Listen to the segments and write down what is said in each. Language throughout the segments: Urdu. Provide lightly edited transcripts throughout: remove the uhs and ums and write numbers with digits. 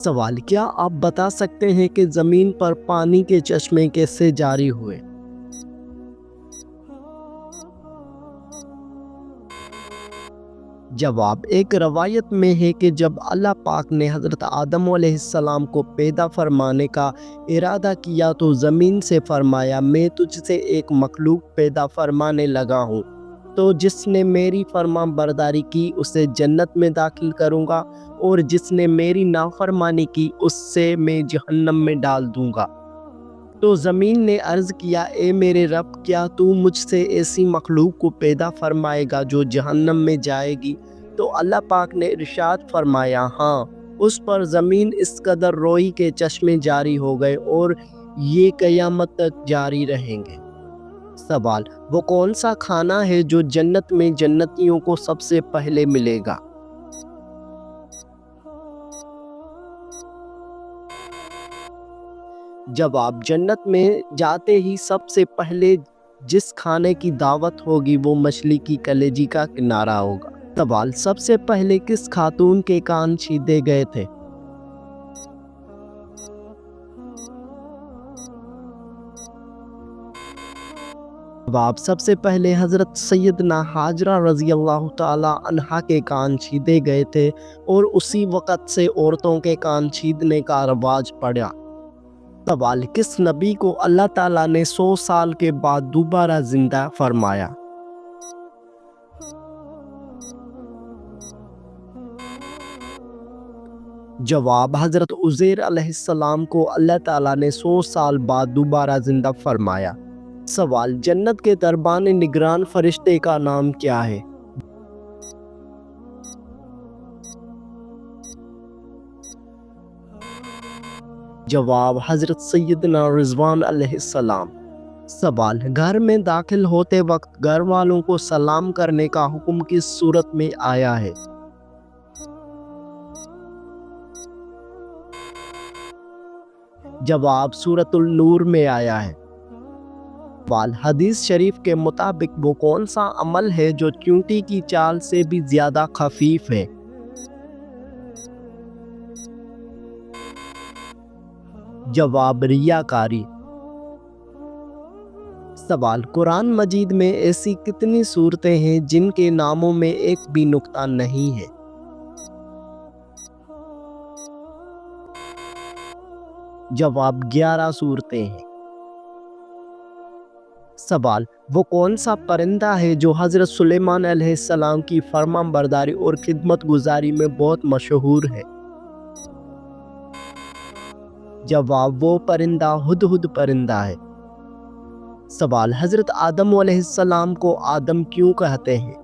سوال: کیا آپ بتا سکتے ہیں کہ زمین پر پانی کے چشمے کیسے جاری ہوئے؟ جواب: ایک روایت میں ہے کہ جب اللہ پاک نے حضرت آدم علیہ السلام کو پیدا فرمانے کا ارادہ کیا تو زمین سے فرمایا، میں تجھ سے ایک مخلوق پیدا فرمانے لگا ہوں، تو جس نے میری فرما برداری کی اسے جنت میں داخل کروں گا، اور جس نے میری نافرمانی کی اس سے میں جہنم میں ڈال دوں گا۔ تو زمین نے عرض کیا، اے میرے رب، کیا تو مجھ سے ایسی مخلوق کو پیدا فرمائے گا جو جہنم میں جائے گی؟ تو اللہ پاک نے ارشاد فرمایا، ہاں۔ اس پر زمین اس قدر روئی کے چشمے جاری ہو گئے اور یہ قیامت تک جاری رہیں گے۔ سوال: وہ کون سا کھانا ہے جو جنت میں جنتیوں کو سب سے پہلے ملے گا؟ جواب: جنت میں جاتے ہی سب سے پہلے جس کھانے کی دعوت ہوگی وہ مچھلی کی کلیجی کا کنارہ ہوگا۔ سوال: سب سے پہلے کس خاتون کے کان چھیدے گئے تھے؟ جواب: سب سے پہلے حضرت سیدنا حاجرہ رضی اللہ تعالیٰ عنہا کے کان چھیدے گئے تھے، اور اسی وقت سے عورتوں کے کان چھیدنے کا رواج پڑا۔ سوال: کس نبی کو اللہ تعالیٰ نے 100 سال کے بعد دوبارہ زندہ فرمایا؟ جواب: حضرت عزیر علیہ السلام کو اللہ تعالیٰ نے 100 سال بعد دوبارہ زندہ فرمایا۔ سوال: جنت کے دربان نگران فرشتے کا نام کیا ہے؟ جواب: حضرت سیدنا رضوان علیہ السلام۔ سوال: گھر میں داخل ہوتے وقت گھر والوں کو سلام کرنے کا حکم کس صورت میں آیا ہے؟ جواب: سورۃ النور میں آیا ہے۔ سوال: حدیث شریف کے مطابق وہ کون سا عمل ہے جو چیونٹی کی چال سے بھی زیادہ خفیف ہے؟ جواب: ریاکاری۔ سوال: قرآن مجید میں ایسی کتنی صورتیں ہیں جن کے ناموں میں ایک بھی نقطہ نہیں ہے؟ جواب: 11 صورتیں ہیں۔ سوال: وہ کون سا پرندہ ہے جو حضرت سلیمان علیہ السلام کی فرما برداری اور خدمت گزاری میں بہت مشہور ہے؟ جواب: وہ پرندہ ہدہد پرندہ ہے۔ سوال: حضرت آدم علیہ السلام کو آدم کیوں کہتے ہیں؟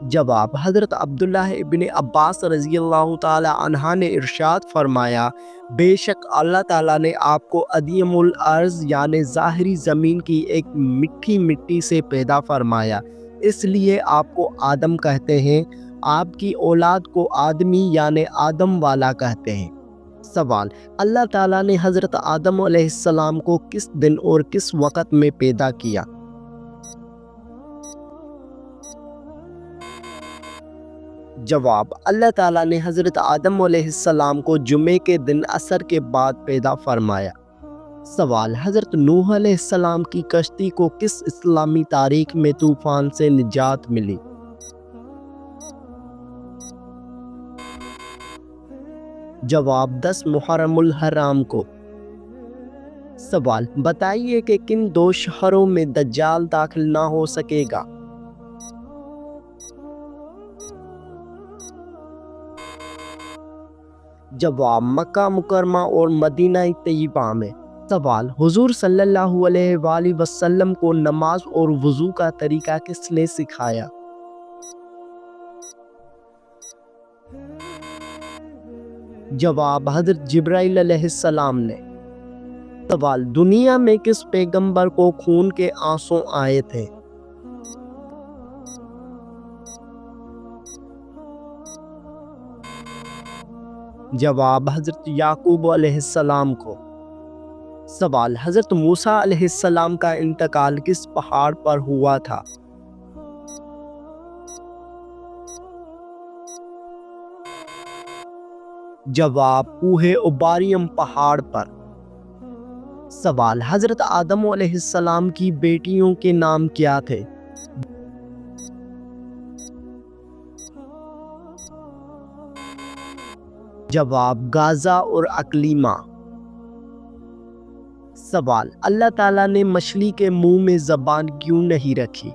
جواب: حضرت عبداللہ ابن عباس رضی اللہ تعالی عنہ نے ارشاد فرمایا، بے شک اللہ تعالیٰ نے آپ کو ادیم الارض یعنی ظاہری زمین کی ایک میٹھی مٹی سے پیدا فرمایا، اس لیے آپ کو آدم کہتے ہیں۔ آپ کی اولاد کو آدمی یعنی آدم والا کہتے ہیں۔ سوال: اللہ تعالیٰ نے حضرت آدم علیہ السلام کو کس دن اور کس وقت میں پیدا کیا؟ جواب: اللہ تعالیٰ نے حضرت آدم علیہ السلام کو جمعے کے دن عصر کے بعد پیدا فرمایا۔ سوال: حضرت نوح علیہ السلام کی کشتی کو کس اسلامی تاریخ میں طوفان سے نجات ملی؟ جواب: 10 محرم الحرام کو۔ سوال: بتائیے کہ کن 2 شہروں میں دجال داخل نہ ہو سکے گا؟ جواب: مکہ مکرمہ اور مدینہ طیبہ میں۔ سوال: حضور صلی اللہ علیہ وآلہ وسلم کو نماز اور وضو کا طریقہ کس نے سکھایا؟ جواب: حضرت جبرائیل علیہ السلام نے۔ سوال: دنیا میں کس پیغمبر کو خون کے آنسو آئے تھے؟ جواب: حضرت یعقوب علیہ السلام کو۔ سوال: حضرت موسیٰ علیہ السلام کا انتقال کس پہاڑ پر ہوا تھا؟ جواب کوہ اباریم پہاڑ پر۔ سوال حضرت آدم علیہ السلام کی بیٹیوں کے نام کیا تھے؟ جواب غازہ اور اکلیمہ۔ سوال اللہ تعالیٰ نے مچھلی کے منہ میں زبان کیوں نہیں رکھی؟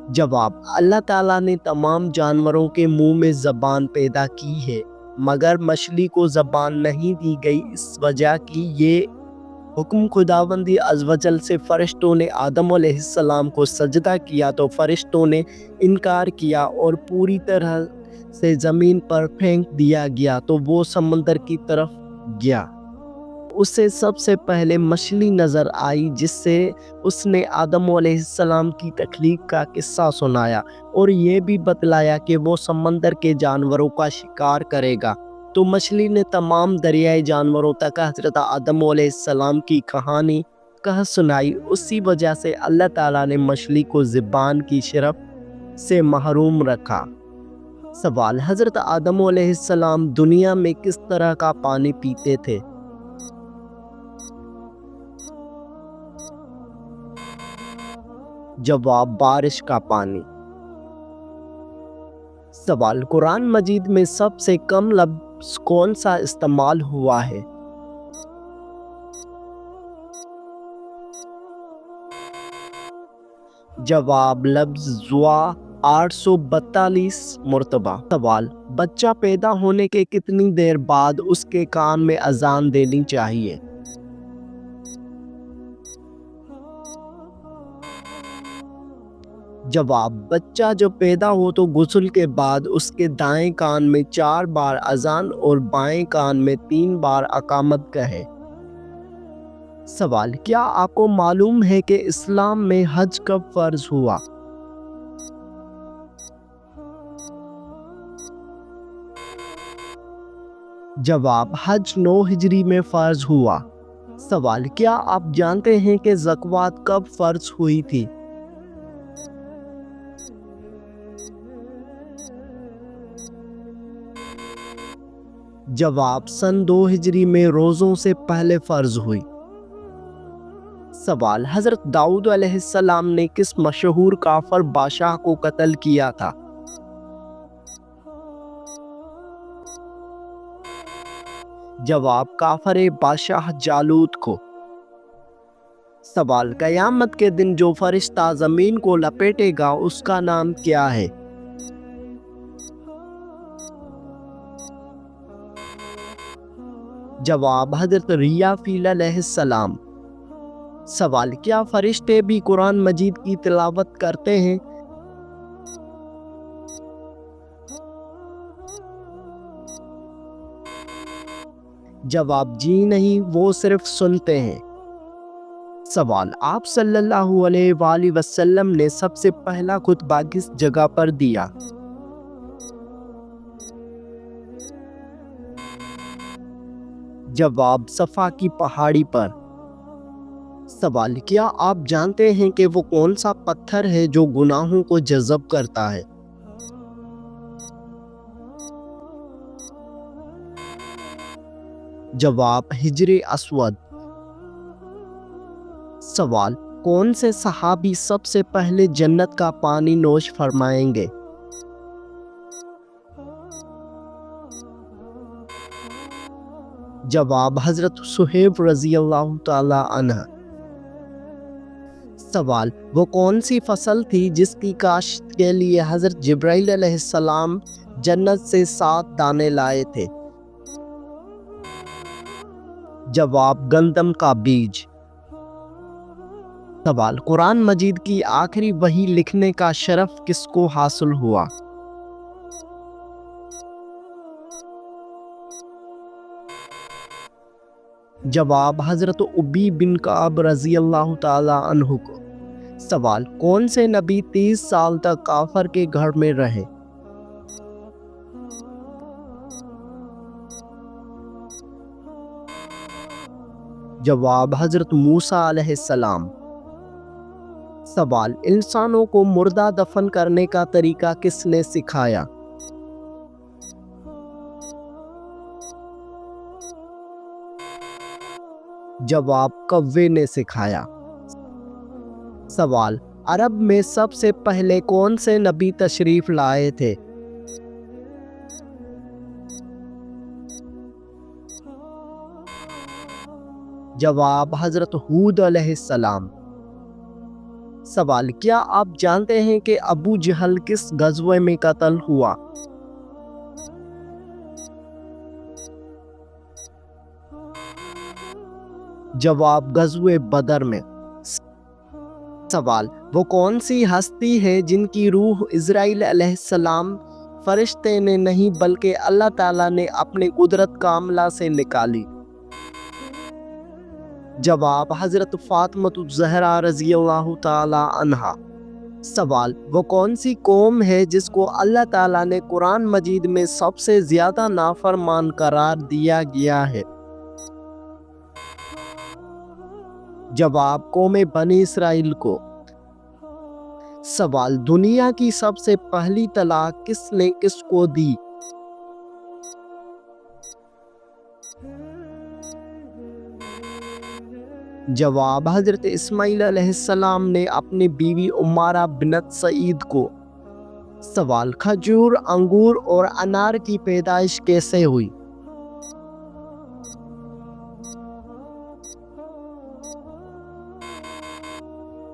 جواب اللہ تعالیٰ نے تمام جانوروں کے منہ میں زبان پیدا کی ہے مگر مچھلی کو زبان نہیں دی گئی، اس وجہ کہ یہ حکم خداوندی عزوجل سے فرشتوں نے آدم علیہ السلام کو سجدہ کیا تو فرشتوں نے انکار کیا اور پوری طرح سے زمین پر پھینک دیا گیا تو وہ سمندر کی طرف گیا۔ اسے سب سے پہلے مچھلی نظر آئی جس سے اس نے آدم علیہ السلام کی تخلیق کا قصہ سنایا اور یہ بھی بتلایا کہ وہ سمندر کے جانوروں کا شکار کرے گا، تو مچھلی نے تمام دریائی جانوروں تک حضرت آدم علیہ السلام کی کہانی کہہ سنائی۔ اسی وجہ سے اللہ تعالیٰ نے مچھلی کو زبان کی شرف سے محروم رکھا۔ سوال حضرت آدم علیہ السلام دنیا میں کس طرح کا پانی پیتے تھے؟ جواب بارش کا پانی۔ سوال قرآن مجید میں سب سے کم لفظ کون سا استعمال ہوا ہے؟ جواب لفظ زوا 842 مرتبہ۔ سوال بچہ پیدا ہونے کے کتنی دیر بعد اس کے کان میں اذان دینی چاہیے؟ جواب بچہ جب پیدا ہو تو غسل کے بعد اس کے دائیں کان میں 4 بار اذان اور بائیں کان میں 3 بار اقامت کہے۔ سوال کیا آپ کو معلوم ہے کہ اسلام میں حج کب فرض ہوا؟ جواب حج 9 ہجری میں فرض ہوا۔ سوال کیا آپ جانتے ہیں کہ زکوٰۃ کب فرض ہوئی تھی؟ جواب سن 2 ہجری میں روزوں سے پہلے فرض ہوئی۔ سوال حضرت داؤد علیہ السلام نے کس مشہور کافر بادشاہ کو قتل کیا تھا؟ جواب کافر بادشاہ جالوت کو۔ سوال قیامت کے دن جو فرشتہ زمین کو لپیٹے گا اس کا نام کیا ہے؟ جواب حضرت ریافیل علیہ السلام۔ سوال کیا فرشتے بھی قرآن مجید کی تلاوت کرتے ہیں؟ جواب جی نہیں، وہ صرف سنتے ہیں۔ سوال آپ صلی اللہ علیہ وآلہ وسلم نے سب سے پہلا خطبہ کس جگہ پر دیا؟ جواب صفا کی پہاڑی پر۔ سوال کیا آپ جانتے ہیں کہ وہ کون سا پتھر ہے جو گناہوں کو جذب کرتا ہے؟ جواب حجر اسود۔ سوال کون سے صحابی سب سے پہلے جنت کا پانی نوش فرمائیں گے؟ جواب حضرت صہیب رضی اللہ تعالی عنہ۔ سوال وہ کون سی فصل تھی جس کی کاشت کے لیے حضرت جبرائیل علیہ السلام جنت سے 7 دانے لائے تھے؟ جواب گندم کا بیج۔ سوال قرآن مجید کی آخری وحی لکھنے کا شرف کس کو حاصل ہوا؟ جواب حضرت ابی بن کعب رضی اللہ تعالی عنہ کو۔ سوال کون سے نبی 30 سال تک کافر کے گھر میں رہے؟ جواب حضرت موسیٰ علیہ السلام۔ سوال: انسانوں کو مردہ دفن کرنے کا طریقہ کس نے سکھایا؟ جواب: کوے نے سکھایا۔ سوال: عرب میں سب سے پہلے کون سے نبی تشریف لائے تھے؟ جواب: حضرت ہود علیہ السلام۔ سوال: کیا آپ جانتے ہیں کہ ابو جہل کس غزوے میں قتل ہوا؟ جواب: غزوہ بدر میں۔ سوال: وہ کون سی ہستی ہے جن کی روح اسرائیل علیہ السلام فرشتے نے نہیں بلکہ اللہ تعالیٰ نے اپنی قدرت کاملہ سے نکالی؟ جواب: حضرت فاطمہ الزہرا رضی اللہ تعالی عنہا۔ سوال: وہ کون سی قوم ہے جس کو اللہ تعالیٰ نے قرآن مجید میں سب سے زیادہ نافرمان قرار دیا گیا ہے؟ جواب: قوم بنی اسرائیل کو۔ سوال: دنیا کی سب سے پہلی طلاق کس نے کس کو دی؟ جواب: حضرت اسماعیل علیہ السلام نے اپنی بیوی عمارہ بنت سعید کو۔ سوال: کھجور، انگور اور انار کی پیدائش کیسے ہوئی؟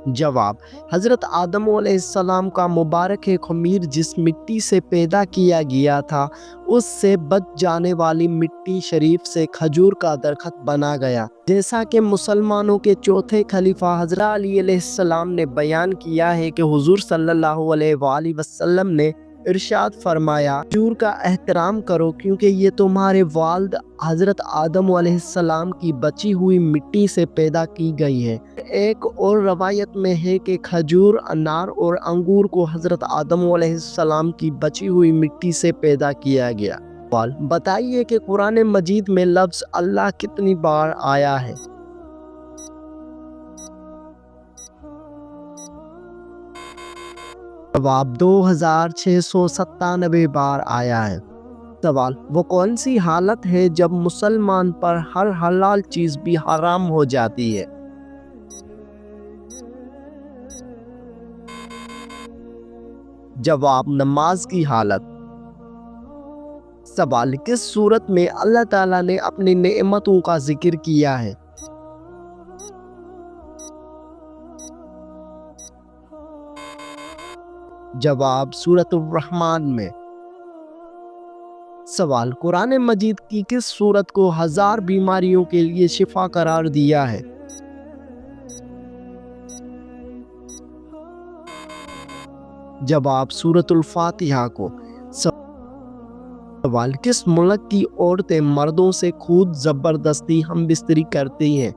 جواب: حضرت آدم علیہ السلام کا مبارک خمیر جس مٹی سے پیدا کیا گیا تھا اس سے بچ جانے والی مٹی شریف سے کھجور کا درخت بنا گیا، جیسا کہ مسلمانوں کے چوتھے خلیفہ حضرت علی علیہ السلام نے بیان کیا ہے کہ حضور صلی اللہ علیہ وآلہ وسلم نے ارشاد فرمایا، کھجور کا احترام کرو کیونکہ یہ تمہارے والد حضرت آدم علیہ السلام کی بچی ہوئی مٹی سے پیدا کی گئی ہے۔ ایک اور روایت میں ہے کہ کھجور، انار اور انگور کو حضرت آدم علیہ السلام کی بچی ہوئی مٹی سے پیدا کیا گیا۔ سوال: بتائیے کہ قرآن مجید میں لفظ اللہ کتنی بار آیا ہے؟ جواب: 2697 بار آیا ہے۔ سوال: وہ کون سی حالت ہے جب مسلمان پر ہر حلال چیز بھی حرام ہو جاتی ہے؟ جواب: نماز کی حالت۔ سوال: کس صورت میں اللہ تعالیٰ نے اپنی نعمتوں کا ذکر کیا ہے؟ جواب: سورۃ الرحمن میں۔ سوال: قرآن مجید کی کس سورت کو 1000 بیماریوں کے لیے شفا قرار دیا ہے؟ جواب: سورۃ الفاتحہ کو۔ سوال: کس ملک کی عورتیں مردوں سے خود زبردستی ہم بستری کرتی ہیں؟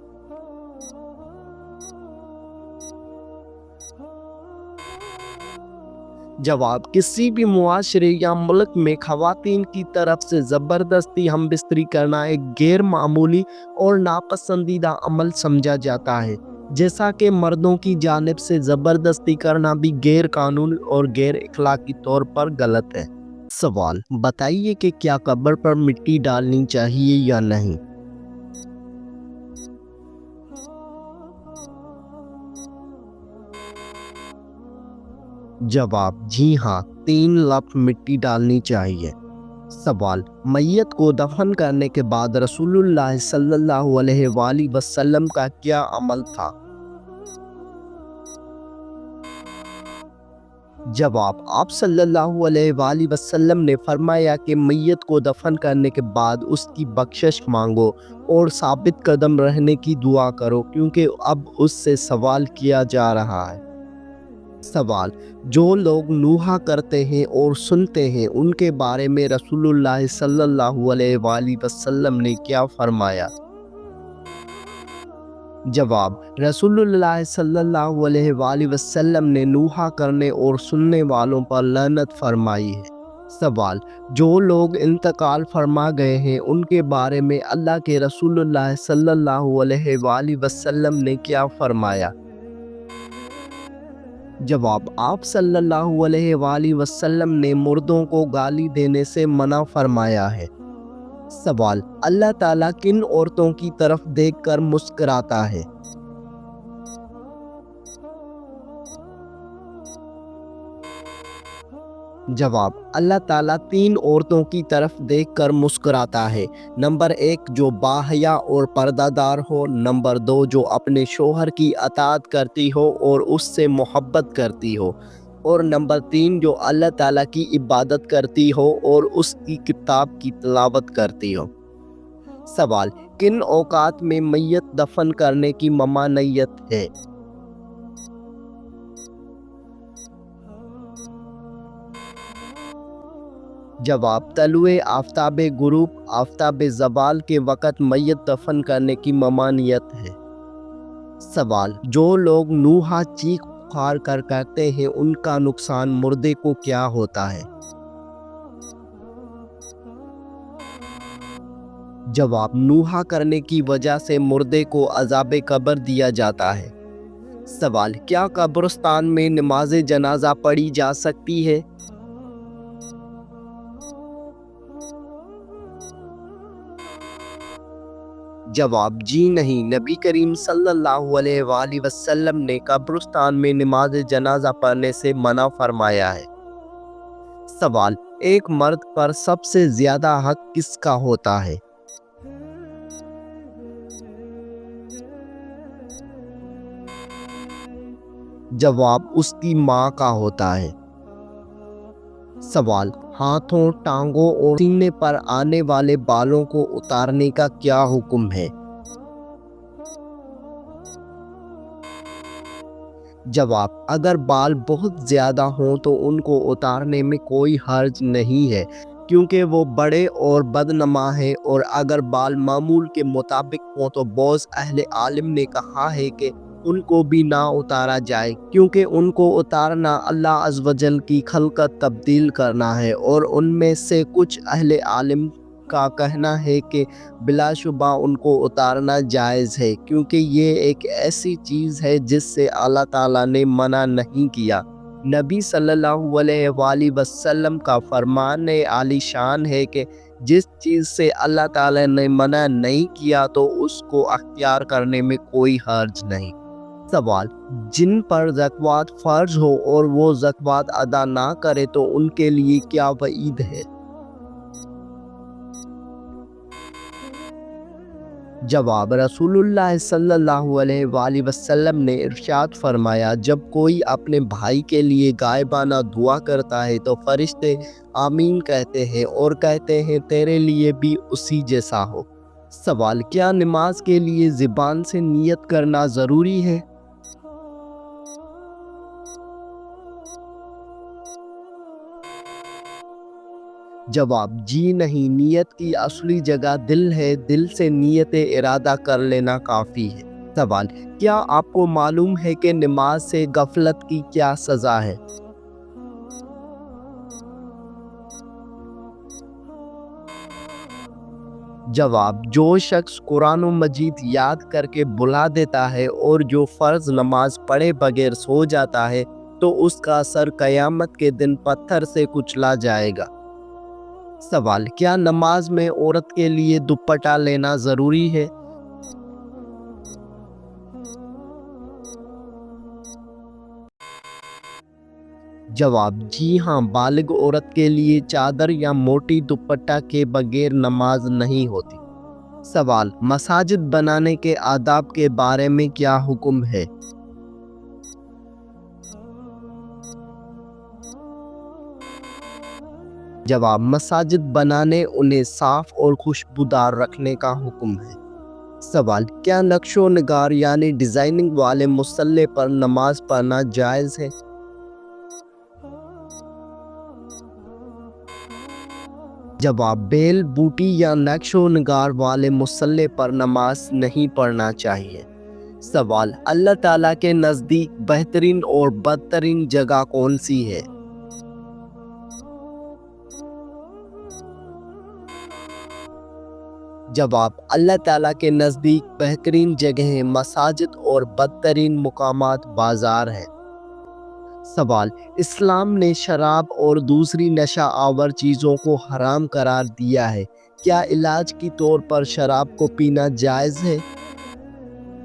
جواب: کسی بھی معاشرے یا ملک میں خواتین کی طرف سے زبردستی ہم بستری کرنا ایک غیر معمولی اور ناپسندیدہ عمل سمجھا جاتا ہے، جیسا کہ مردوں کی جانب سے زبردستی کرنا بھی غیر قانونی اور غیر اخلاقی طور پر غلط ہے۔ سوال: بتائیے کہ کیا قبر پر مٹی ڈالنی چاہیے یا نہیں؟ جواب: جی ہاں، 3 لپ مٹی ڈالنی چاہیے۔ سوال: میت کو دفن کرنے کے بعد رسول اللہ صلی اللہ علیہ وآلہ وسلم کا کیا عمل تھا؟ جواب: آپ صلی اللہ علیہ وآلہ وسلم نے فرمایا کہ میت کو دفن کرنے کے بعد اس کی بخشش مانگو اور ثابت قدم رہنے کی دعا کرو کیونکہ اب اس سے سوال کیا جا رہا ہے۔ سوال: جو لوگ نوحہ کرتے ہیں اور سنتے ہیں ان کے بارے میں رسول اللہ صلی اللہ علیہ وآلہ وسلم نے کیا فرمایا؟ جواب: رسول اللہ صلی اللہ علیہ وآلہ وسلم نے نوحہ کرنے اور سننے والوں پر لعنت فرمائی ہے۔ سوال: جو لوگ انتقال فرما گئے ہیں ان کے بارے میں اللہ کے رسول اللہ صلی اللہ علیہ وآلہ وسلم نے کیا فرمایا؟ جواب: آپ صلی اللہ علیہ وآلہ وسلم نے مردوں کو گالی دینے سے منع فرمایا ہے۔ سوال: اللہ تعالیٰ کن عورتوں کی طرف دیکھ کر مسکراتا ہے؟ جواب: اللہ تعالیٰ 3 عورتوں کی طرف دیکھ کر مسکراتا ہے۔ نمبر 1 جو باحیا اور پردہ دار ہو، نمبر 2 جو اپنے شوہر کی اطاعت کرتی ہو اور اس سے محبت کرتی ہو، اور نمبر 3 جو اللہ تعالیٰ کی عبادت کرتی ہو اور اس کی کتاب کی تلاوت کرتی ہو۔ سوال: کن اوقات میں میت دفن کرنے کی ممانعت ہے؟ جواب: طلوع آفتاب غروب، آفتاب زوال کے وقت میت دفن کرنے کی ممانعت ہے۔ سوال: جو لوگ نوحہ چیخ پکار کر کہتے ہیں ان کا نقصان مردے کو کیا ہوتا ہے؟ جواب: نوحہ کرنے کی وجہ سے مردے کو عذاب قبر دیا جاتا ہے۔ سوال: کیا قبرستان میں نماز جنازہ پڑھی جا سکتی ہے؟ جواب: جی نہیں، نبی کریم صلی اللہ علیہ وآلہ وسلم نے قبرستان میں نماز جنازہ پڑھنے سے منع فرمایا ہے۔ سوال: ایک مرد پر سب سے زیادہ حق کس کا ہوتا ہے؟ جواب: اس کی ماں کا ہوتا ہے۔ سوال: ہاتھوں، ٹانگوں اور سینے پر آنے والے بالوں کو اتارنے کا کیا حکم ہے؟ جواب: اگر بال بہت زیادہ ہوں تو ان کو اتارنے میں کوئی حرج نہیں ہے، کیونکہ وہ بڑے اور بدنما ہیں، اور اگر بال معمول کے مطابق ہوں تو بعض اہل علم نے کہا ہے کہ ان کو بھی نہ اتارا جائے، کیونکہ ان کو اتارنا اللہ عز و جل کی خلقت تبدیل کرنا ہے، اور ان میں سے کچھ اہل علم کا کہنا ہے کہ بلا شبہ ان کو اتارنا جائز ہے، کیونکہ یہ ایک ایسی چیز ہے جس سے اللہ تعالیٰ نے منع نہیں کیا۔ نبی صلی اللہ علیہ وآلہ وسلم کا فرمان عالی شان ہے کہ جس چیز سے اللہ تعالیٰ نے منع نہیں کیا تو اس کو اختیار کرنے میں کوئی حرج نہیں۔ سوال: جن پر زکوٰۃ فرض ہو اور وہ زکوٰۃ ادا نہ کرے تو ان کے لیے کیا وعید ہے؟ جواب: رسول اللہ صلی اللہ علیہ وآلہ وسلم نے ارشاد فرمایا، جب کوئی اپنے بھائی کے لیے غائبانہ دعا کرتا ہے تو فرشتے آمین کہتے ہیں اور کہتے ہیں تیرے لیے بھی اسی جیسا ہو۔ سوال: کیا نماز کے لیے زبان سے نیت کرنا ضروری ہے؟ جواب: جی نہیں، نیت کی اصلی جگہ دل ہے، دل سے نیت ارادہ کر لینا کافی ہے۔ سوال: کیا آپ کو معلوم ہے کہ نماز سے غفلت کی کیا سزا ہے؟ جواب: جو شخص قرآن مجید یاد کر کے بھلا دیتا ہے اور جو فرض نماز پڑھے بغیر سو جاتا ہے تو اس کا سر قیامت کے دن پتھر سے کچلا جائے گا۔ سوال: کیا نماز میں عورت کے لیے دوپٹہ لینا ضروری ہے؟ جواب: جی ہاں، بالغ عورت کے لیے چادر یا موٹی دوپٹہ کے بغیر نماز نہیں ہوتی۔ سوال: مساجد بنانے کے آداب کے بارے میں کیا حکم ہے؟ جواب: مساجد بنانے، انہیں صاف اور خوشبودار رکھنے کا حکم ہے۔ سوال: کیا نقش و نگار یعنی ڈیزائننگ والے مصلی پر نماز پڑھنا جائز ہے؟ جواب: بیل بوٹی یا نقش و نگار والے مصلی پر نماز نہیں پڑھنا چاہیے۔ سوال: اللہ تعالیٰ کے نزدیک بہترین اور بدترین جگہ کون سی ہے؟ جواب: اللہ تعالیٰ کے نزدیک بہترین جگہیں مساجد اور بدترین مقامات بازار ہیں۔ سوال: اسلام نے شراب اور دوسری نشہ آور چیزوں کو حرام قرار دیا ہے، کیا علاج کے طور پر شراب کو پینا جائز ہے؟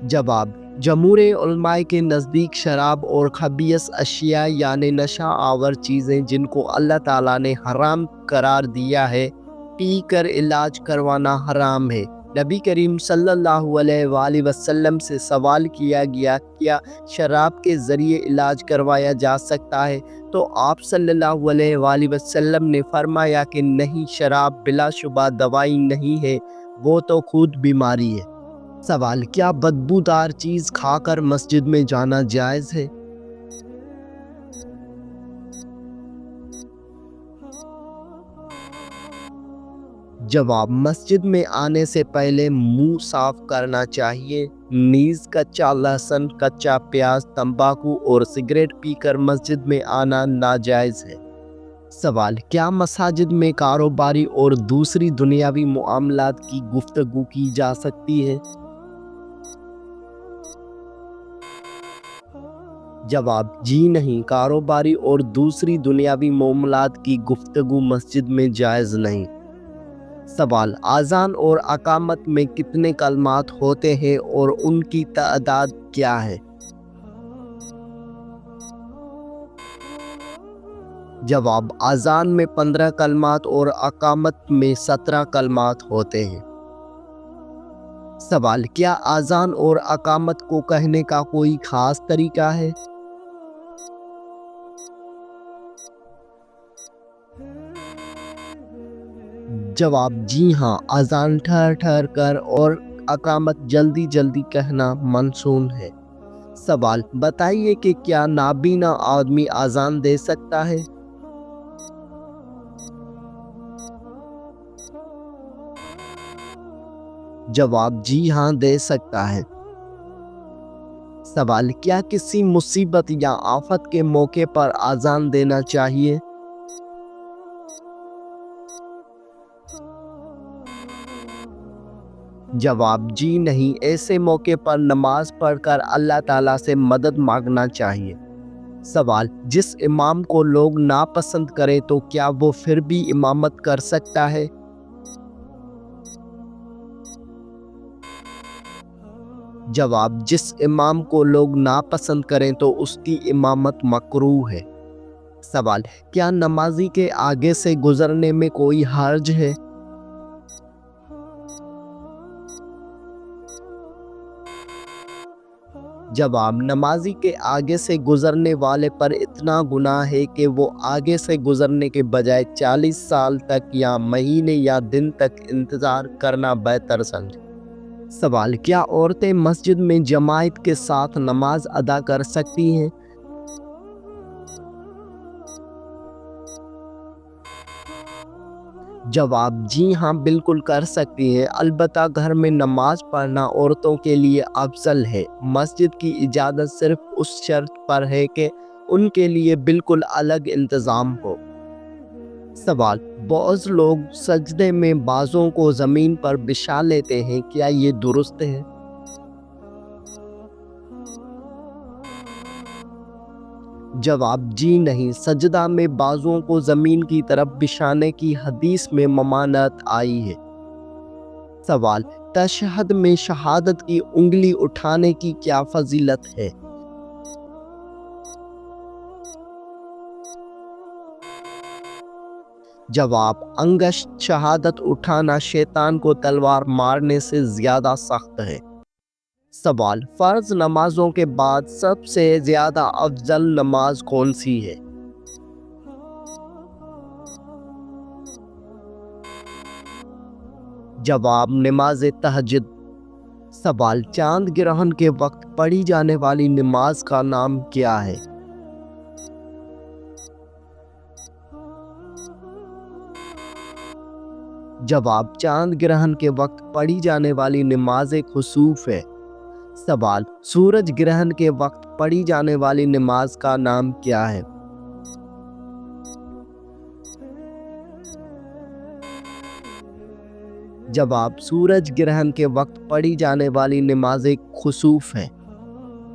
جواب: جمہور علماء کے نزدیک شراب اور خبیث اشیاء یعنی نشہ آور چیزیں جن کو اللہ تعالیٰ نے حرام قرار دیا ہے، پی کر علاج کروانا حرام ہے۔ نبی کریم صلی اللہ علیہ وآلہ وسلم سے سوال کیا گیا کیا شراب کے ذریعے علاج کروایا جا سکتا ہے، تو آپ صلی اللہ علیہ وآلہ وسلم نے فرمایا کہ نہیں، شراب بلا شبہ دوائی نہیں ہے، وہ تو خود بیماری ہے۔ سوال: کیا بدبودار چیز کھا کر مسجد میں جانا جائز ہے؟ جواب: مسجد میں آنے سے پہلے منہ صاف کرنا چاہیے، نیز کچا لہسن، کچا پیاز، تمباکو اور سگریٹ پی کر مسجد میں آنا ناجائز ہے۔ سوال: کیا مساجد میں کاروباری اور دوسری دنیاوی معاملات کی گفتگو کی جا سکتی ہے؟ جواب: جی نہیں، کاروباری اور دوسری دنیاوی معاملات کی گفتگو مسجد میں جائز نہیں۔ سوال: اذان اور اقامت میں کتنے کلمات ہوتے ہیں اور ان کی تعداد کیا ہے؟ جواب: اذان میں 15 کلمات اور اقامت میں 17 کلمات ہوتے ہیں۔ سوال: کیا اذان اور اقامت کو کہنے کا کوئی خاص طریقہ ہے؟ جواب: جی ہاں، اذان ٹھہر ٹھہر کر اور اقامت جلدی جلدی کہنا منسون ہے۔ سوال: بتائیے کہ کیا نابینا آدمی اذان دے سکتا ہے؟ جواب: جی ہاں، دے سکتا ہے۔ سوال: کیا کسی مصیبت یا آفت کے موقع پر اذان دینا چاہیے؟ جواب: جی نہیں، ایسے موقع پر نماز پڑھ کر اللہ تعالیٰ سے مدد مانگنا چاہیے۔ سوال: جس امام کو لوگ ناپسند کریں تو کیا وہ پھر بھی امامت کر سکتا ہے؟ جواب: جس امام کو لوگ ناپسند کریں تو اس کی امامت مکروہ ہے۔ سوال: کیا نمازی کے آگے سے گزرنے میں کوئی حرج ہے؟ جواب: نمازی کے آگے سے گزرنے والے پر اتنا گناہ ہے کہ وہ آگے سے گزرنے کے بجائے 40 سال تک یا مہینے یا دن تک انتظار کرنا بہتر سمجھے۔ سوال: کیا عورتیں مسجد میں جماعت کے ساتھ نماز ادا کر سکتی ہیں؟ جواب: جی ہاں، بالکل کر سکتی ہیں، البتہ گھر میں نماز پڑھنا عورتوں کے لیے افضل ہے۔ مسجد کی اجازت صرف اس شرط پر ہے کہ ان کے لیے بالکل الگ انتظام ہو۔ سوال: بعض لوگ سجدے میں بازوں کو زمین پر بچھا لیتے ہیں، کیا یہ درست ہے؟ جواب: جی نہیں، سجدہ میں بازوں کو زمین کی طرف بچھانے کی حدیث میں ممانعت آئی ہے۔ سوال: تشہد میں شہادت کی انگلی اٹھانے کی کیا فضیلت ہے؟ جواب: انگشت شہادت اٹھانا شیطان کو تلوار مارنے سے زیادہ سخت ہے۔ سوال: فرض نمازوں کے بعد سب سے زیادہ افضل نماز کون سی ہے؟ جواب: نماز تہجد۔ سوال: چاند گرہن کے وقت پڑھی جانے والی نماز کا نام کیا ہے؟ جواب: چاند گرہن کے وقت پڑھی جانے والی نماز خسوف ہے۔ سوال: سورج گرہن کے وقت پڑھی جانے والی نماز کا نام کیا ہے؟ جواب: سورج گرہن کے وقت پڑھی جانے والی نماز خسوف ہے۔